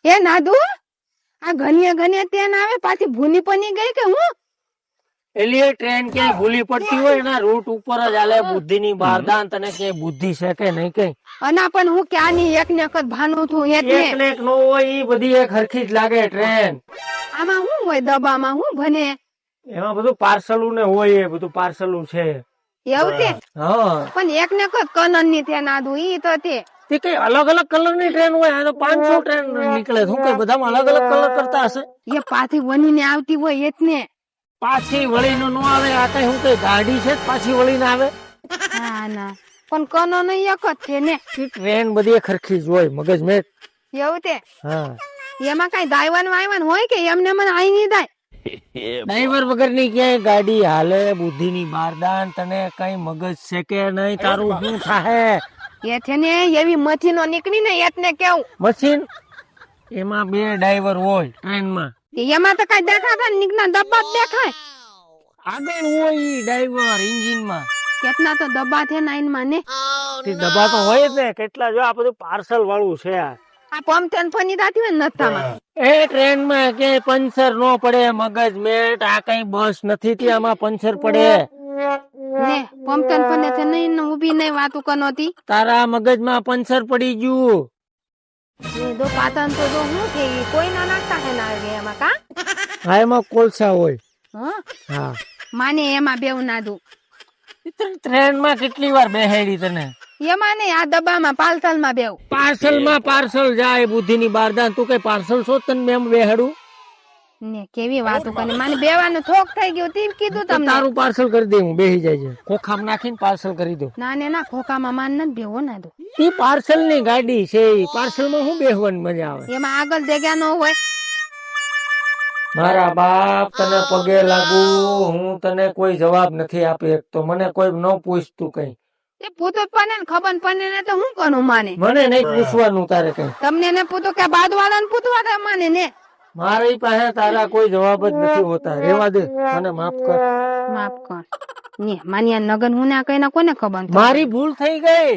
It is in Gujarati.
એ નાદુ આ ઘણીએ ત્યાં આવે પાછી ભૂલી પની ગઈ કે હું એટલે ટ્રેન ક્યાંય ભૂલી પડતી હોય એના રૂટ ઉપર જ હાલે બુદ્ધિ ની બારદાન. તને ક્યાંય બુદ્ધિ છે કે નહીં કઈ? અના પણ હું ક્યાંની એક ને એક જ ભાનું છું એટલે એક ને એક નો હોય ઈ બધી એક હરખી જ લાગે ટ્રેન. આમાં શું હોય દબામાં હું ભને એમાં બધું પાર્સલું ને હોય એ બધું પાર્સલું છે. એવું તે હા પણ એક ને એક જ કલર ની ત્યાં નાદુ ઈ તો તે તે કઈ અલગ અલગ કલર ની ટ્રેન હોય. આ તો 500 ટ્રેન નીકળે. શું કઈ બધામાં અલગ અલગ કલર કરતા હશે? એ પાછી બનીને આવતી હોય એટલે પાછી વળીને નો આવે. આ કઈ શું કઈ ગાડી છે પાછી વળીને આવે? હા ના પણ કનો નહીં એક જ છે ને ટ્રેન બધી ખરખી જ હોય મગજ મેં. એવું તે હા એમાં કઈ દાયવાન વાયવાન હોય કે એમને મને આઈ નહીં દાય ડ્રાઈવર વગર ની ક્યાંય ગાડી હાલે? બુદ્ધિ ની બારદાન. તને કઈ મગજ છે કે નહીં? તારું શું થાય? એ છે ને એવી મથીનો નીકળી ને એટલે કેવું મશીન એમાં 2 ડ્રાઈવર હોય ટ્રેન માં. એમાં તો કઈ દેખાતા નીકળના ડબ્બા જ દેખાય આગળ હોય ઈ ડ્રાઈવર એન્જિન માં. કેટલા તો ડબ્બા છે નાઈન માં ને તે ડબ્બા તો હોય જ ને કેટલા. જો આ બધું પાર્સલ વાળું છે. આ પંપ તેન ફની દાતી હોય ને નસ્તામાં એ ટ્રેન માં ક્યાંય પંચર નો પડે મગજ મેટ. આ કઈ બસ નથી તે આમાં પંચર પડે. ને પંપ તેન ફને છે નહીં ઉભી નહીં વાતું કનોતી તારા મગજ માં પંચર પડી ગયું. એ દો પાતન તો જો હું કે કોઈ ના નાખતા હે ના આવે એમાં કા હા એમાં કોલસા હોય. હા હા માને એમાં બેવ ના દઉં ટ્રેન માં કેટલી વાર બેહાડી તને? એમાં નહીં આ ડબ્બામાં પાર્સલ માં બેવ પાર્સલ માં પાર્સલ જાય. બુદ્ધિ ની બારદાન. તું કઈ પાર્સલ છો તને મેમ બેહાડું? ને કેવી વાતો કરે મને બેવાનું થોક થઈ ગયું તી કીધું તમને તારું પાર્સલ કરી દે. હું બેહી જાય છે ખોખામાં નાખીને પાર્સલ કરી દઉં. ના ને ના ખોખામાં માન નથી બેવો ના દો ઈ પાર્સલ ની ગાડી છે. પાર્સલ માં શું બેહવાની મજા આવે? એમાં આગળ જગ્યા ન હોય મારા બાપ તને પગે લાગુ. હું તને કોઈ જવાબ નથી આપી શકતો. મને કોઈ ન પૂછતું કઈ. એ પૂતો પણ ખબર પણ ને તો હું કરું માને મને નહીં પૂછવાનું તારે કઈ. તમને ને પૂતો કે બાદ વાળા ને પૂતવા દે માને ને મારી પાસે તારા કોઈ જવાબ જ નથી હોતા. રેવા દે મને માફ કર. માફ કર ને માનિયા નગન હું ના કઈ ના કોને ખબર મારી ભૂલ થઈ ગઈ.